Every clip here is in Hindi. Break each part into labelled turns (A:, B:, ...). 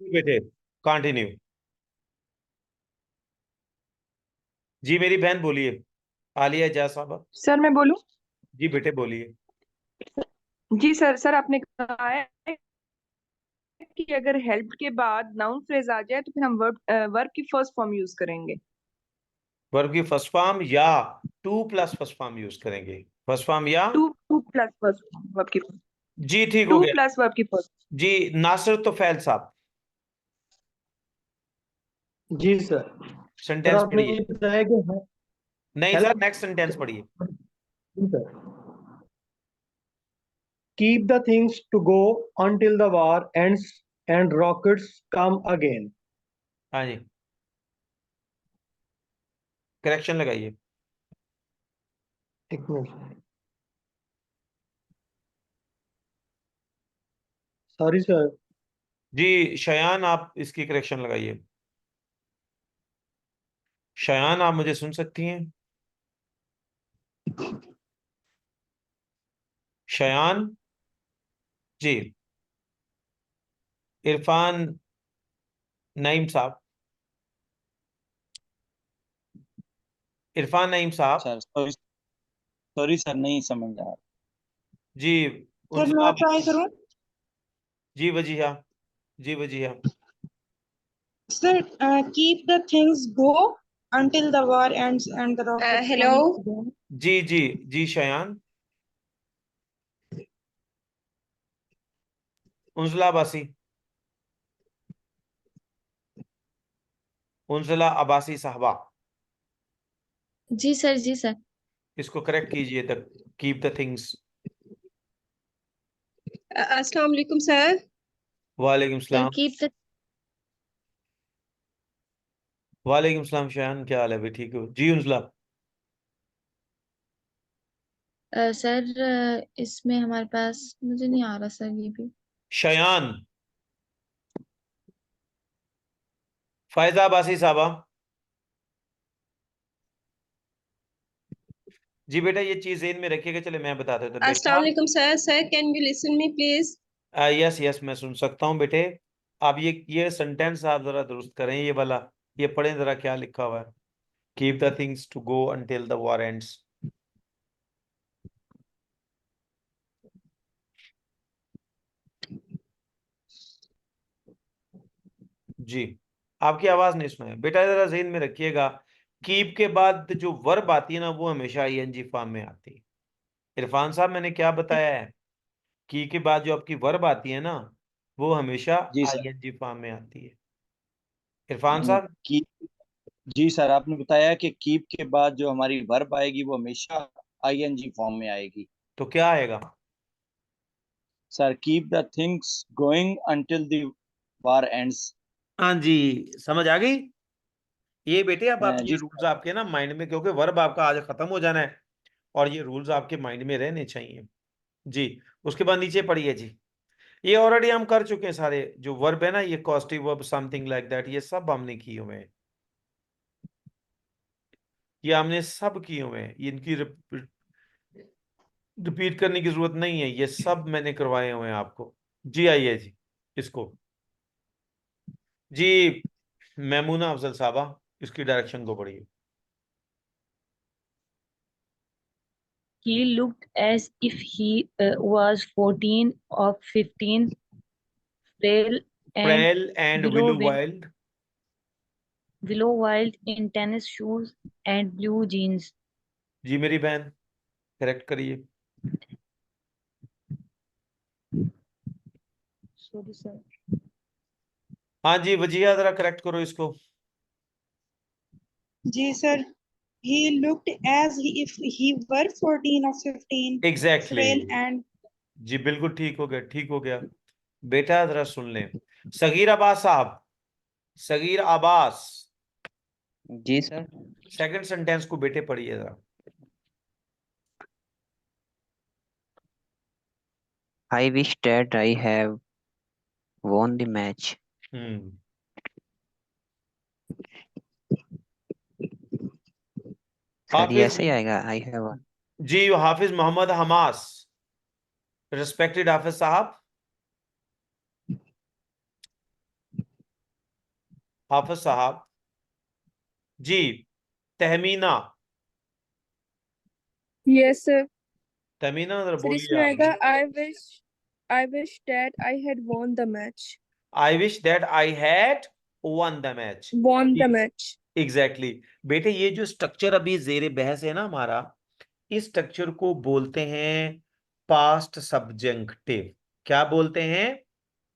A: बेटे कंटिन्यू। जी मेरी बहन बोलिए, आलिया जा साहब।
B: सर मैं बोलूं?
A: जी बेटे बोलिए।
B: जी सर, आपने कहा है कि अगर हेल्प के बाद नाउन फ्रेज आ जाए तो फिर हम वर्ब की फर्स्ट फॉर्म यूज करेंगे।
A: वर्ब की फर्स्ट फॉर्म या to plus first form use करेंगे। फर्स्ट फॉर्म या
B: to to plus first form verb की।
A: जी ठीक हो
B: टू
A: गया।
B: प्लस वर्ब की फर्स्ट।
A: जी नासिर तो फैल साहब
C: जी सर। सर
A: सेंटेंस
C: आपने
A: पढ़िए।
C: ये बताया कि
A: नहीं सर,
C: हेल्प।
A: नेक्स्ट सेंटेंस पढ़िए।
C: जी sir. Keep the things to go until the war ends and rockets come again।
A: हाँ जी, करेक्शन लगाइए।
C: एक मिनट। Sorry sir.
A: जी शयान आप इसकी करेक्शन लगाइए। शयान आप मुझे सुन सकती हैं? शयान जी। इरफान नईम साहब, इरफान नईम साहब।
D: सर सॉरी, सॉरी सर, नहीं समझ रहा।
A: जी
E: सर
A: उनसे
E: मैं
A: आप।
E: ट्राई करूं?
A: जी वजीहा, जी Wajiha.
E: Sir keep the things go until the war ends and the rockets
F: hello.
E: come again।
A: जी जी जी शयान। उंजला अब्बासी, उंजला अब्बासी साहबा,
F: जी सर, जी सर।
A: इसको करेक्ट कीजिए। The keep the things.
F: अस्सलाम वालेकुम सर।
A: वालेकुम
F: सर
A: सलाम।
F: Keep the.
A: वालेकुम सलाम शयान, क्या हाल है भाई? ठीक हो जी उंजला?
F: सर इसमें हमारे पास मुझे नहीं आ रहा सर ये भी।
A: शयान, फायजा अब्बासी साहबा। जी बेटा ये चीज ज़हन में रखिएगा। चले मैं बता देता हूँ
F: अस्सलाम
A: बेटा।
F: वालेकुम sir. Sir can you listen me please?
A: Yes yes मैं सुन सकता हूँ बेटे। आप ये सेंटेंस आप जरा दुरुस्त करें, ये वाला। ये पढ़ें जरा क्या लिखा हुआ है। Keep the things to go until the war ends. जी आपकी आवाज नहीं सुनाई बेटा, जरा ज़हन में रखिएगा। कीप के बाद जो वर्ब आती है ना वो हमेशा आईएनजी फॉर्म में आती है। इरफान साहब मैंने क्या बताया है? की के बाद जो आपकी वर्ब आती है ना वो हमेशा
D: जी सर।
A: आईएनजी फॉर्म में आती है। इरफान साहब।
D: कीप। जी सर, आपने बताया कि कीप के बाद जो हमारी वर्ब आएगी वो हमेशा आईएनजी फॉर्म में आएगी।
A: तो क्या आएगा?
D: Sir keep the things going until the war ends.
A: हाँ जी, समझ आ गई। ये बेटे अब आप ये
D: जी
A: रूल्स
D: सर।
A: आपके ना माइंड में, क्योंकि वर्ब आपका आज खत्म हो जाना है और ये रूल्स आपके माइंड में रहने चाहिए। जी उसके बाद नीचे पढ़िए जी। ये ऑलरेडी हम कर चुके हैं सारे जो वर्ब है ना, ये causative verb something like that, ये सब हमने किए हुए हैं। ये हमने सब किए हुए हैं, इनकी रिपीट करने की जरूरत नहीं है, ये सब मैंने करवाए हुए हैं आपको। जी आइए जी इसको। जी मैमूना अफजल साहबा, इसकी डायरेक्शन को पढ़िए।
G: He looked as if he was 14 or 15, frail and
A: frail and
G: willow,
A: willow wild.
G: willow wild in tennis shoes and blue jeans.
A: जी मेरी बहन करेक्ट करिए।
G: Sorry, sir.
A: हाँ जी वजीहा जरा करेक्ट करो इसको।
E: जी sir. he looked as if he were 14 or 15,
A: exactly
E: frail
A: exactly.
E: and।
A: जी बिल्कुल ठीक हो गया, ठीक हो गया। बेटा जरा सुन लें। सगीर अब्बास साहब, सगीर अब्बास,
H: जी सर।
A: सेकंड सेंटेंस को बेटे पढ़िए जरा।
H: I wish that I have won the match।
A: हम्म
H: सर ये
A: हाफिज।
H: ऐसे ही आएगा, आई हैव।
A: जी हाफिज मोहम्मद हमास, रिस्पेक्टेड हाफिज साहब। हाफिज साहब जी। Tahmina,
B: yes sir.
A: तहमीना जरा
B: सर
A: बोलिए
B: इसमें
A: आप।
B: आएगा I wish that I had won the match.
A: I wish that I had won the match.
B: Won the match.
A: Exactly बेटे, ये जो स्ट्रक्चर अभी जेर बहस है ना हमारा, इस स्ट्रक्चर को बोलते हैं पास्ट सब्जेक्टिव। क्या बोलते हैं?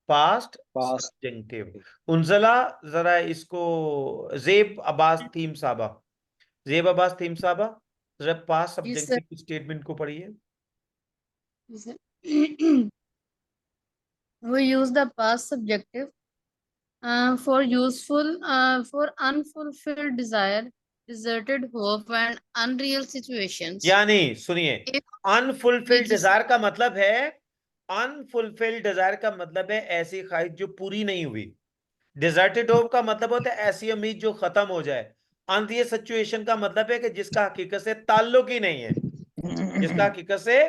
A: पास्ट
D: पास
A: सब्जेक्टिव। उनजला जरा इसको, जेब अब्बास थीम साहबा, जेब अब्बास थीम साहबा, जरा पास्ट
F: जी सर।
A: सब्जेक्टिव स्टेटमेंट को पढ़िए।
F: जी sir. We use the past subjective for useful, for unfulfilled desire, deserted hope, and unreal situations.
A: यानी सुनिए,
F: If-
A: अनफुलफिल्ड
F: जी सर।
A: डिजायर का मतलब है, अनफुलफिल्ड डिजायर का मतलब है ऐसी ख्वाहिश जो पूरी नहीं हुई। डिजर्टेड होप का मतलब होता है ऐसी उम्मीद जो खत्म हो जाए। अनरियल सिचुएशन का मतलब है कि जिसका हकीकत से ताल्लुक ही नहीं है, जिसका हकीकत से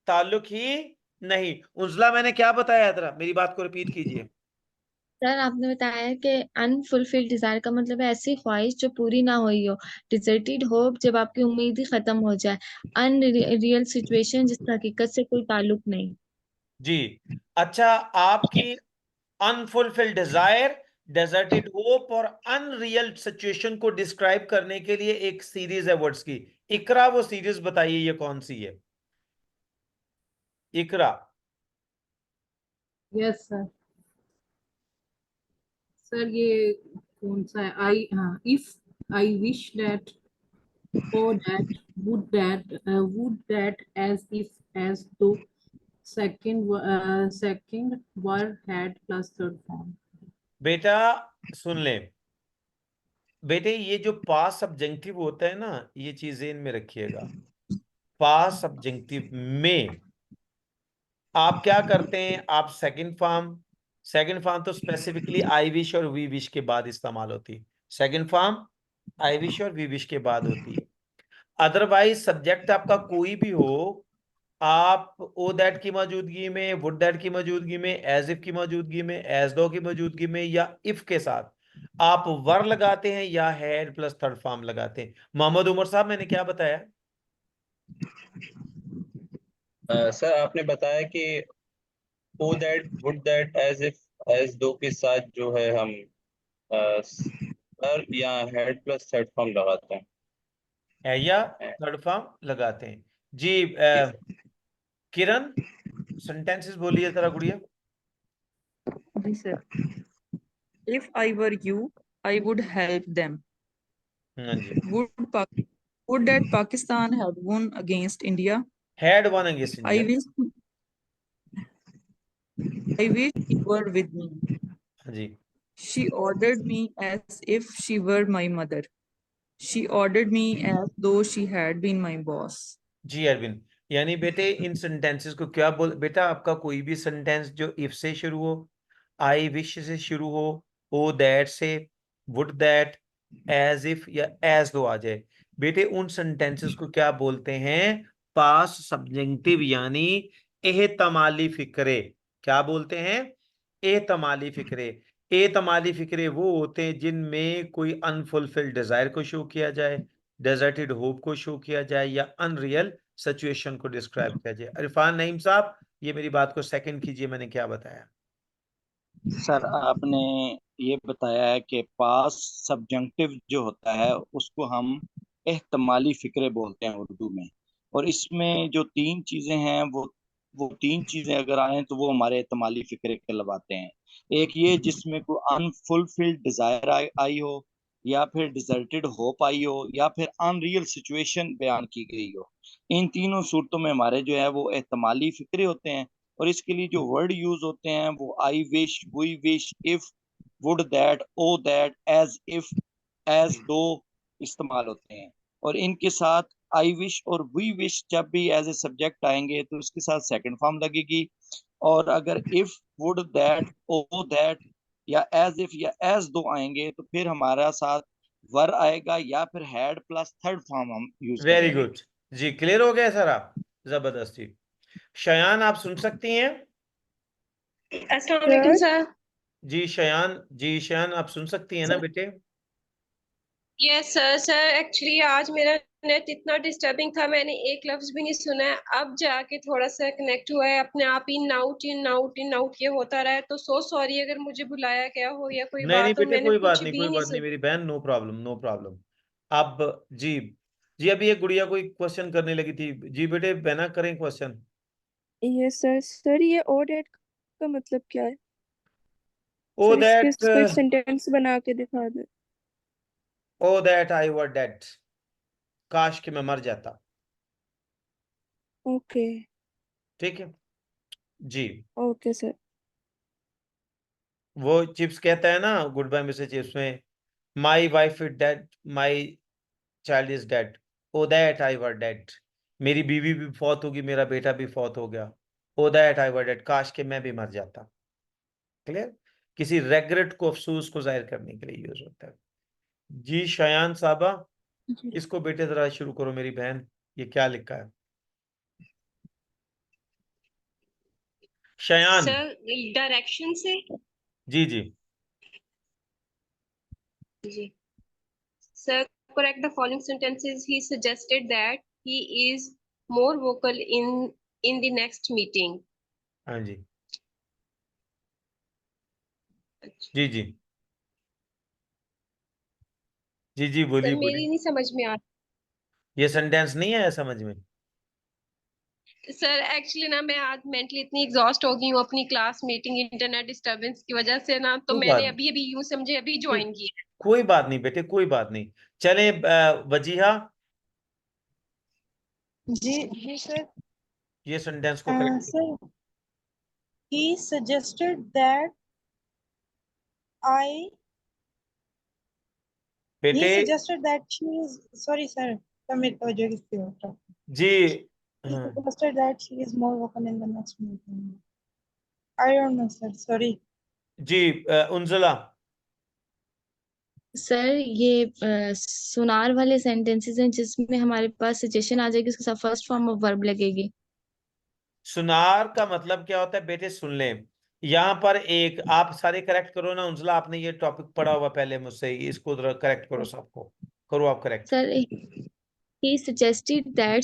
A: ताल्लुक ही नहीं। उजला मैंने क्या बताया था, मेरी बात को रिपीट कीजिए।
F: सर आपने बताया कि अनफुलफिल्ड डिजायर का मतलब है ऐसी ख्वाहिश जो पूरी ना हुई हो। डिजर्टेड होप जब आपकी उम्मीद ही खत्म हो जाए। अनरियल सिचुएशन जिसका हकीकत से कोई ताल्लुक नहीं।
A: जी। अच्छा, आपकी अनफुलफिल्ड डिजायर, डेजर्टेड होप और अनरियल सिचुएशन को डिस्क्राइब करने के लिए एक सीरीज है वर्ड्स की। इकरा वो सीरीज बताइए, ये कौन सी है? इकरा।
I: Yes sir. सर ये कौन सा है? आई, हाँ, if I wish that, O that, would that, as if, as though, second were, had plus third form.
A: बेटा सुन ले बेटे, ये जो पास्ट सब्जेक्टिव होता है ना, ये चीजें इनमें रखिएगा। पास्ट सब्जेक्टिव में आप क्या करते हैं? आप सेकंड फॉर्म तो स्पेसिफिकली आई विश और वी विश के बाद इस्तेमाल होती है। सेकंड फॉर्म आई विश और वी विश के बाद होती है। अदरवाइज सब्जेक्ट आपका कोई भी हो, आप ओ दैट की मौजूदगी में, वुड दैट की मौजूदगी में, एज इफ की मौजूदगी में, एज दो की मौजूदगी में, या इफ के साथ आप वर लगाते हैं या हैड प्लस थर्ड फॉर्म लगाते हैं। मोहम्मद उमर साहब, मैंने क्या बताया?
J: सर आपने बताया कि O that, would that, as if, as though के साथ जो है हम सर या हेड प्लस थर्ड फॉर्म लगाते
A: है या
J: हैं।
A: थर्ड फॉर्म लगाते हैं। जी।
J: जी
A: किरण, सेंटेंसेस बोलिए जरा गुड़िया।
K: जी sir. If I were you, I would help them.
A: हाँ जी।
K: Would that Pakistan had won against India?
A: Had won against
K: I
A: India.
K: wish you were with me.
A: हाँ जी।
K: She ordered me as if she were my mother. She ordered me as though she had been my boss.
A: जी अरविंद, यानी बेटे इन सेंटेंसेस को क्या बोल, बेटा आपका कोई भी सेंटेंस जो इफ से शुरू हो, आई विश से शुरू हो, ओ दैट से, वुड दैट, एज इफ या एज दो आ जाए, बेटे उन सेंटेंसेस को क्या बोलते हैं? पास्ट सब्जेक्टिव, यानी एहतमाली फिक्रे। क्या बोलते हैं? एहतमाली फिक्रे। एहतमाली फिक्रे वो होते हैं जिनमें कोई अनफुलफिल्ड डिजायर को शो किया जाए, डेजर्टेड होप को शो किया जाए, या अनरियल सिचुएशन को डिस्क्राइब किया जाए। इरफान नईम साहब, ये मेरी बात को सेकंड कीजिए, मैंने क्या बताया?
D: सर आपने ये बताया है कि पास सब्जंक्टिव जो होता है उसको हम एहतमाली फिक्रे बोलते हैं उर्दू में। और इसमें जो तीन चीजें हैं वो तीन चीजें अगर आए तो वो हमारे एहतमाली फिक्रे कहलवाते हैं। एक ये जिसमें कोई अनफुलफिल्ड डिजायर आई हो, या फिर डिजर्टेड होप आई हो, या फिर अनरियल सिचुएशन बयान की गई हो। इन तीनों सूरतों में हमारे जो है वो एहतमाली फिक्रे होते हैं। और इसके लिए जो वर्ड यूज होते हैं वो I wish, we wish, if, would that, O that, as if, as though इस्तेमाल होते हैं। और इनके साथ आई विश और वी विश जब भी एज ए सब्जेक्ट आएंगे तो उसके साथ सेकंड फॉर्म लगेगी। और अगर if, would that, O that या एज इफ या एज दो आएंगे तो फिर हमारा साथ वर आएगा या फिर हैड प्लस थर्ड फॉर्म हम यूज
A: वेरी
D: करेंगे।
A: गुड जी, क्लियर हो गया सर आप? जबरदस्ती। शयान, आप सुन सकती हैं?
B: अस्सलाम वालेकुम सर।
A: जी शयान आप सुन सकती हैं ना बेटे?
L: Yes sir. सर एक्चुअली आज मेरा नेट इतना डिस्टर्बिंग था, मैंने एक लफ्ज भी नहीं सुना है। अब जाके थोड़ा सा कनेक्ट हुआ है, अपने आप in out in out in out ये होता रहा है। तो सो सॉरी अगर मुझे बुलाया गया हो या कोई
A: नहीं नहीं
L: बात हो,
A: बेटे,
L: मैंने
A: कोई बात
L: कुछ
A: नहीं,
L: भी
A: कोई
L: नहीं
A: बात नहीं
L: सुना।
A: मेरी बहन, नो प्रॉब्लम नो प्रॉब्लम। अब जी, जी अभी ये गुड़िया कोई क्वेश्चन करने लगी थी। जी बेटे बहना करें क्वेश्चन।
M: Yes sir. सर ये ओ डैट का मतलब क्या है?
A: ओ
M: सर इसके
A: दैट,
M: कोई सेंटेंस बना के दिखा दो।
A: ओ दैट आई वर डेड, काश कि मैं मर जाता।
M: ओके।
A: ठीक है जी।
M: Okay sir.
A: वो चिप्स कहता है ना गुड बाय मिस्टर चिप्स में, my wife is dead, my child is dead, O that I were dead. मेरी बीवी भी फौत होगी, मेरा बेटा भी फौत हो गया। ओ दैट आई वर डेड, काश कि मैं भी मर जाता। क्लियर? किसी रेग्रेट को, अफसोस को जाहिर करने के लिए यूज होता है। जी शयान साहबा,
M: जी
A: इसको बेटे जरा शुरू करो मेरी बहन, ये क्या लिखा है? शयान।
L: सर डायरेक्शन से।
A: जी जी।
L: जी sir, correct the following sentences. He suggested that he is more vocal in the next meeting.
A: हाँ जी जी जी जी जी
L: सर
A: बोलिए बोलिए।
L: मेरी नहीं समझ में आ
A: ये सेंटेंस नहीं आया समझ में?
L: सर एक्चुअली ना मैं आज मेंटली इतनी एग्जॉस्ट हो गई हूँ अपनी क्लास मीटिंग इंटरनेट डिस्टरबेंस की वजह से ना, तो
A: कोई
L: मैंने
A: बात
L: अभी अभी यूं समझे अभी
A: कोई
L: ज्वाइन किया।
A: कोई बात नहीं बेटे, कोई बात नहीं। चले वजीहा,
E: जी सर।
A: ये सेंटेंस को करेक्ट करो।
E: Sir he suggested that I
A: बेटे
E: he suggested that she is sorry sir मेरी तवज्जो किसकी ओर।
A: जी
E: He
A: हाँ
E: suggested that she is more vocal in the next meeting. I don't know sir, sorry.
A: जी उन्जला।
F: सर ये सुनार वाले सेंटेंसेस हैं जिसमें हमारे पास सजेशन आ जाएगी, उसके साथ फर्स्ट फॉर्म ऑफ वर्ब लगेगी।
A: सुनार का मतलब क्या होता है बेटे? सुन लें, यहाँ पर एक आप सारे करेक्ट करो ना। उन्जला आपने ये टॉपिक पढ़ा हुआ पहले मुझसे, इसको करेक्ट करो, सबको करो आप correct.
F: Sir he suggested that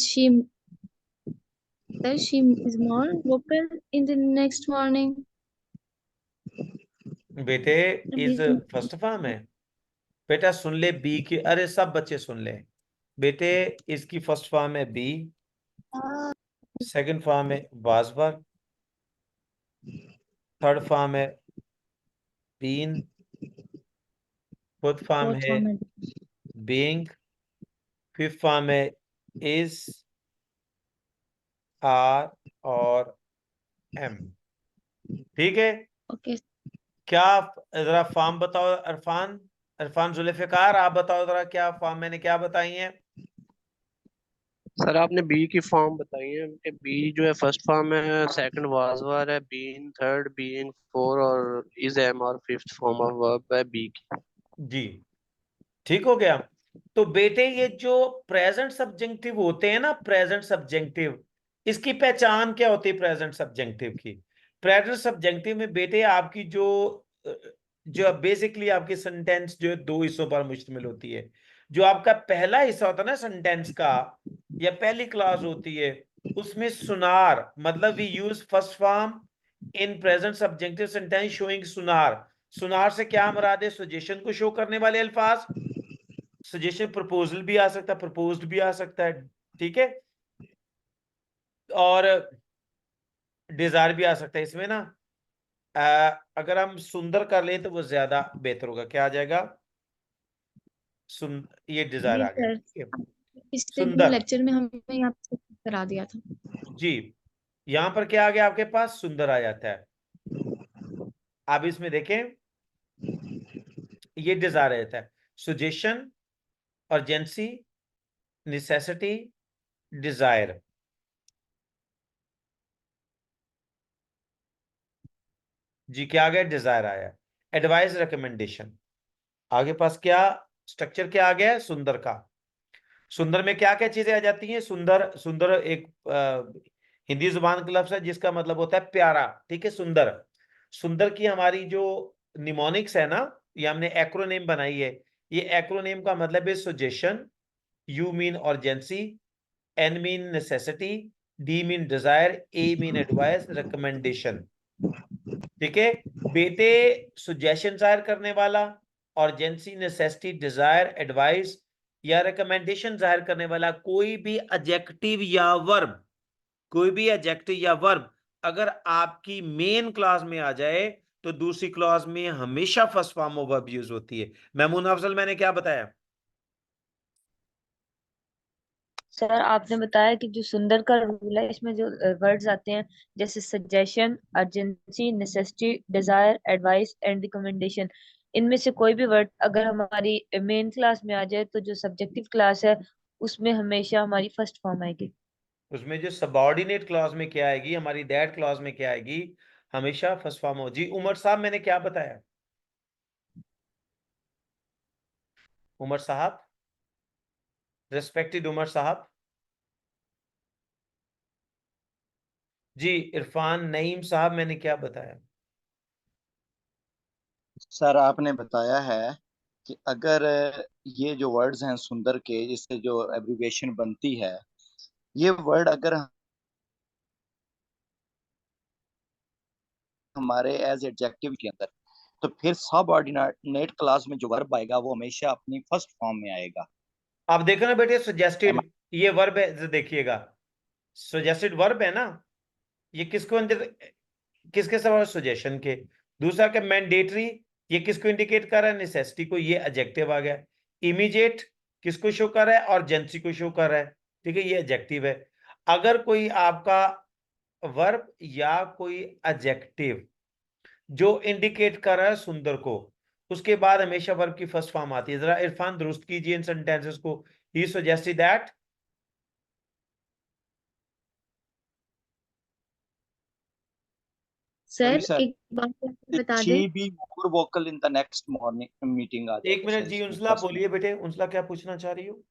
F: she is more vocal in the next morning.
A: बेटे इज
F: अभी
A: फर्स्ट फॉर्म है। बेटा सुन ले बी की, अरे सब बच्चे सुन ले बेटे, इसकी फर्स्ट फॉर्म है बी, सेकंड फॉर्म है वाज वर्ब, थर्ड फॉर्म है बीन, फोर्थ फॉर्म
F: फोर्थ
A: है
F: फॉर्म में
A: बीइंग, फिफ्थ फॉर्म है इज, आर और एम। ठीक है?
F: ओके।
A: क्या जरा फॉर्म बताओ अरफान, अरफान जुल्फिकार आप बताओ जरा, क्या फॉर्म मैंने क्या बताई है?
N: सर आपने बी की फॉर्म बताई है कि बी जो है फर्स्ट फॉर्म है, सेकंड वाजवार है, बीन थर्ड, बीइंग फोर और इज एम और फिफ्थ फॉर्म ऑफ वर्ब है बी की।
A: जी ठीक हो गया। तो बेटे ये जो प्रेजेंट सब्जेक्टिव होते हैं ना, प्रेजेंट सब्जेक्टिव, इसकी पहचान क्या होती है प्रेजेंट सब्जेक्टिव की? प्रेजेंट सब्जेक्टिव में बेटे आपकी जो बेसिकली आपकी सेंटेंस जो है दो हिस्सों पर मुश्तमिल होती है। जो आपका पहला हिस्सा होता है ना सेंटेंस का, या पहली क्लास होती है, उसमें सुनार मतलब we use first form in present subjunctive sentence showing सुनार। सुनार से क्या मुराद है? सजेशन को शो करने वाले अल्फाज। सजेशन प्रपोजल भी आ सकता है, प्रपोज्ड भी आ सकता है, ठीक है, और डिजायर भी आ सकता है इसमें ना। अगर हम सुंदर कर लें तो वो ज्यादा बेहतर होगा। क्या आ जाएगा? ये डिजायर
F: जी
A: आ गया,
F: सर,
A: ठीक है।
F: पिछले दो
A: सुंदर,
F: लेक्चर में हमें यहाँ पे करा दिया था।
A: जी यहां पर क्या आ गया आपके पास? सुंदर आ जाता है। आप इसमें देखें, ये डिजायर आ जाता है, सुजेशन, अर्जेंसी, नेसेसिटी, डिजायर। जी क्या आ गया? डिजायर आया। Advice, recommendation. आगे पास क्या स्ट्रक्चर क्या आ गया है? सुंदर का। सुंदर में क्या क्या चीजें आ जाती हैं? सुंदर, सुंदर एक हिंदी जुबान का लफ्ज है जिसका मतलब होता है प्यारा, ठीक है। सुंदर, सुंदर की हमारी जो निमोनिक्स है ना, ये हमने एक्रोनेम बनाई है। ये एक्रोनेम का मतलब है suggestion, U mean urgency, N mean necessity, D mean desire, A mean advice, recommendation. ठीक है बेटे, सजेशन जाहिर करने वाला, अर्जेंसी, नेसेसिटी, डिजायर, एडवाइस या रिकमेंडेशन जाहिर करने वाला कोई भी एडजेक्टिव या वर्ब, कोई भी एडजेक्टिव या वर्ब अगर आपकी मेन क्लास में आ जाए तो दूसरी क्लास में हमेशा first form of verb use होती है। महमूद अफजल, मैंने क्या बताया?
G: सर आपने बताया कि जो सुंदर का रूल है इसमें जो वर्ड्स आते हैं जैसे suggestion, urgency, necessity, desire, advice and recommendation, इनमें से कोई भी वर्ड अगर हमारी मेन क्लास में आ जाए तो जो सब्जेक्टिव क्लास है उसमें हमेशा हमारी फर्स्ट फॉर्म आएगी।
A: उसमें जो सबऑर्डिनेट क्लॉज में क्या आएगी, हमारी दैट क्लॉज में क्या आएगी, हमेशा फर्स्ट फॉर्म हो। जी उमर साहब, मैंने क्या बताया? उमर साहब, रेस्पेक्टेड उमर साहब। जी इरफान नईम साहब, मैंने क्या बताया?
D: सर आपने बताया है कि अगर ये जो वर्ड्स हैं सुंदर के, जिससे जो एब्रिविएशन बनती है, ये वर्ड अगर हमारे एज एडजेक्टिव के अंदर, तो फिर सब ऑर्डिनेट क्लास में जो वर्ब आएगा वो हमेशा अपनी फर्स्ट फॉर्म में आएगा।
A: आप देखो ना बेटे, सजेस्टेड ये वर्ब है, देखिएगा सजेस्टेड वर्ब है ना, ये किसको अंदर, किसके सवाल, सजेशन के। दूसरा क्या, मैंडेटरी, ये किसको इंडिकेट कर रहा है, नेसेसिटी को, ये एडजेक्टिव आ गया। इमीडिएट किसको शो कर रहा है, और जेंसी को शो कर रहा है। ठीक है, ये एडजेक्टिव है। अगर कोई आपका वर्ब या कोई एडजेक्टिव जो इंडिकेट कर रहा है सुंदर को, उसके बाद हमेशा वर्ब की फर्स्ट फॉर्म आती है। जरा इरफान दुरुस्त कीजिए इन सेंटेंसेस को। He suggested that,
D: sorry
F: sir
D: sir,
F: एक बात बता
D: शी
F: दें।
D: Be more vocal in the next morning meeting आ
A: एक
D: जाएगा
A: मिनट
D: शायद
A: जी,
D: इसमें
A: उनसला आप
D: फर्स्ट।
A: बोलिए बेटे, उनसला क्या पूछना चाह रही हो?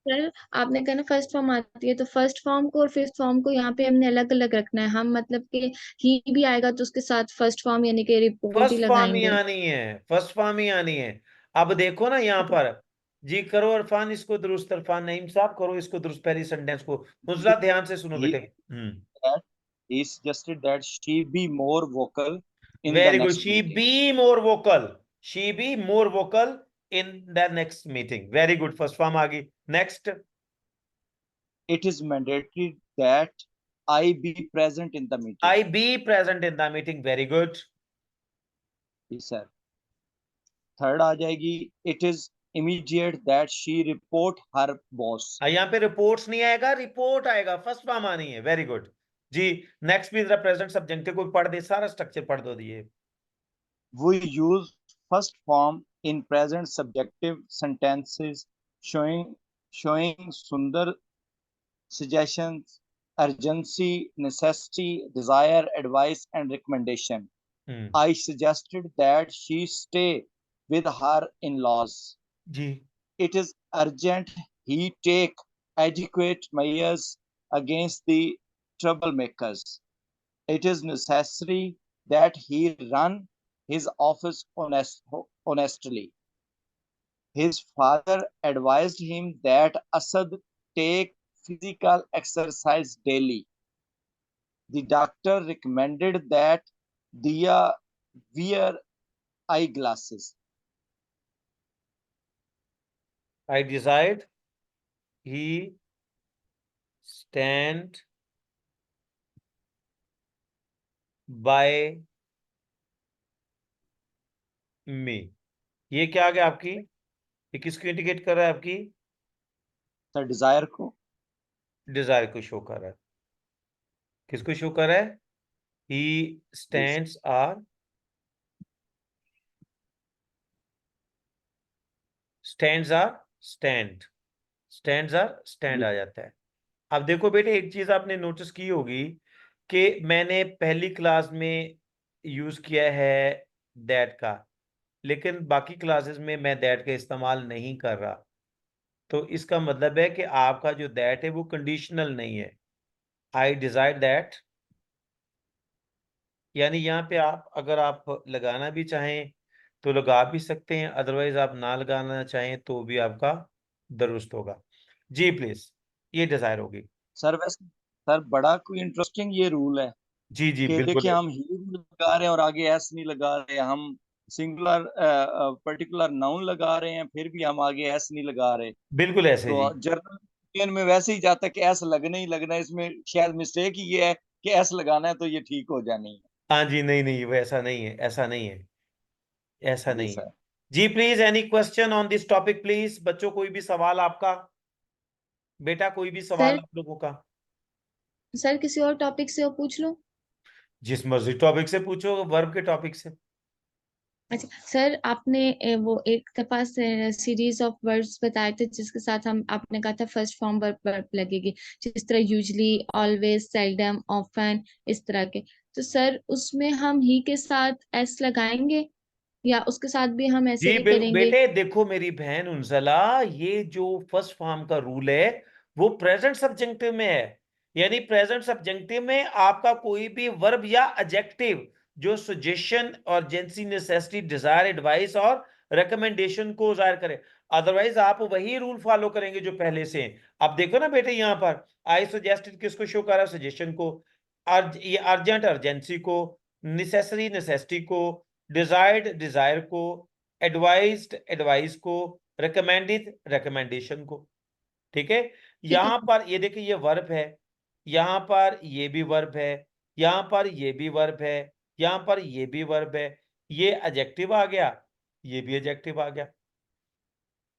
F: सर आपने कहा ना फर्स्ट फॉर्म आती है, तो फर्स्ट फॉर्म को और फिफ्थ फॉर्म को यहाँ पे हमने अलग अलग रखना है। हम मतलब कि ही भी आएगा तो उसके साथ फर्स्ट फॉर्म यानी कि रिपोर्ट ही
A: फर्स्ट फॉर्म ही
F: लगाएंगे।
A: आनी है, फर्स्ट फॉर्म ही आनी है। अब देखो ना यहाँ पर, जी करो इरफान इसको दुरुस्त, इरफान नईम साहब करो इसको दुरुस्त, पहली सेंटेंस को। उजला ध्यान से सुनो
D: He,
A: बेटे।
D: he suggested that she be more vocal in the
A: very good,
D: next
A: she
D: meeting.
A: Be more vocal, she be more vocal in the next meeting. Very good, first form आ गई। Next,
D: It is mandatory that I be present in the meeting.
A: I be present in the meeting. Very good.
D: जी सर। थर्ड आ जाएगी, it is immediate that she report her boss.
A: यहाँ पे रिपोर्ट्स नहीं आएगा, रिपोर्ट आएगा, फर्स्ट फॉर्म आनी है। वेरी गुड जी। नेक्स्ट भी जरा प्रेजेंट सब्जेक्टिव को पढ़ दे, सारा स्ट्रक्चर पढ़ दो दिए।
D: We use first form in present subjective sentences showing Sundar suggestions, urgency, necessity, desire, advice, and recommendation. I suggested that she stay with her in-laws.
A: Ji
D: It is urgent he take adequate measures against the troublemakers. It is necessary that he run his office honestly. His father advised him that Asad take physical exercise daily. The doctor recommended that Diya wear eyeglasses.
A: I desired he stand by me। ये क्या आ गया आपकी, ये किसको इंडिकेट कर रहा है आपकी?
D: सर डिजायर को,
A: डिजायर को शो कर रहा है। किसको शो कर रहा है? He stands or, stands or stand, stands or stand आ जाता है। अब देखो बेटे, एक चीज आपने नोटिस की होगी कि मैंने पहली क्लास में यूज किया है दैट का, लेकिन बाकी क्लासेस में मैं दैट का इस्तेमाल नहीं कर रहा। तो इसका मतलब है कि आपका जो दैट है वो कंडीशनल नहीं है। आई डिजायर दैट, यानी यहाँ पे आप अगर आप लगाना भी चाहें तो लगा भी सकते हैं, अदरवाइज आप ना लगाना चाहें तो भी आपका दुरुस्त होगा। जी प्लीज, ये डिजायर होगी।
D: सर वैसे सर बड़ा कोई इंटरेस्टिंग ये रूल है
A: जी जी
D: कि
A: बिल्कुल
D: देखिए हम ही लगा रहे हैं और आगे एस नहीं लगा रहे, हम सिंगुलर पर्टिकुलर नाउन लगा रहे हैं फिर भी हम आगे एस नहीं लगा रहे।
A: बिल्कुल ऐसे जी।
D: तो जर्नल में वैसे ही जाता है कि एस लगना ही लगना है, इसमें शायद मिस्टेक ही ये है कि एस लगाना है तो ये ठीक हो जानी है।
A: हाँ जी, नहीं नहीं वो ऐसा नहीं है, ऐसा नहीं है, ऐसा
D: जी
A: नहीं है।
D: सर।
A: जी please, any question on this topic please, बच्चों कोई भी सवाल आपका, बेटा कोई भी सवाल
F: सर
A: आप लोगों का?
F: सर किसी और टॉपिक से और पूछ लो।
A: जिस मर्जी टॉपिक से पूछो, वर्ब के टॉपिक से।
F: अच्छा सर, आपने वो एक दफा सीरीज ऑफ वर्ड्स बताए थे जिसके साथ हम आपने कहा था फर्स्ट फॉर्म वर्ब वर्ब लगेगी, जिस तरह यूजली, ऑलवेज, सेल्डम, ऑफन, इस तरह के। तो सर उसमें हम ही के साथ एस लगाएंगे या उसके साथ भी हम ऐसे
A: जी
F: ही करेंगे?
A: बेटे देखो मेरी बहन उनसला, ये जो फर्स्ट फॉर्म का रूल है वो प्रेजेंट सब्जेक्टिव में है। यानी प्रेजेंट सब्जेक्टिव में आपका कोई भी वर्ब या एडजेक्टिव जो suggestion, urgency, necessity, desire, advice और रिकमेंडेशन को जाहिर करे, अदरवाइज आप वही रूल फॉलो करेंगे जो पहले से हैं। अब देखो ना बेटे, यहां पर आई सजेस्टेड किसको शो कर रहा है? सजेशन को। ये अर्जेंट अर्जेंसी को, नेसेसरी नेसेसिटी को, डिजायर्ड डिजायर को, एडवाइज्ड एडवाइस को, रिकमेंडेड रिकमेंडेशन को। ठीक है।
F: ठीक है
A: यहां पर ये देखिए ये वर्ब है, यहां पर ये भी वर्ब है, यहां पर ये भी वर्ब है, यहां पर ये भी वर्ब है, ये एडजेक्टिव आ गया, ये भी एडजेक्टिव आ गया।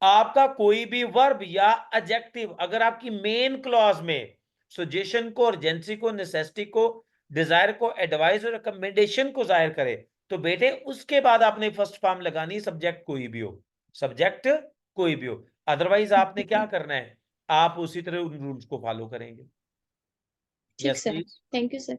A: आपका कोई भी वर्ब या एडजेक्टिव अगर आपकी मेन क्लॉज में सजेशन को, अर्जेंसी को, नेसेसिटी को, डिजायर को, एडवाइस और रिकमेंडेशन को जाहिर करे तो बेटे उसके बाद आपने फर्स्ट फॉर्म लगानी, सब्जेक्ट कोई भी हो, सब्जेक्ट कोई भी हो। अदरवाइज आपने क्या करना है, आप उसी तरह उन रूल्स को फॉलो करेंगे।
F: ठीक
A: yes
F: sir,
A: please.
F: Thank you sir.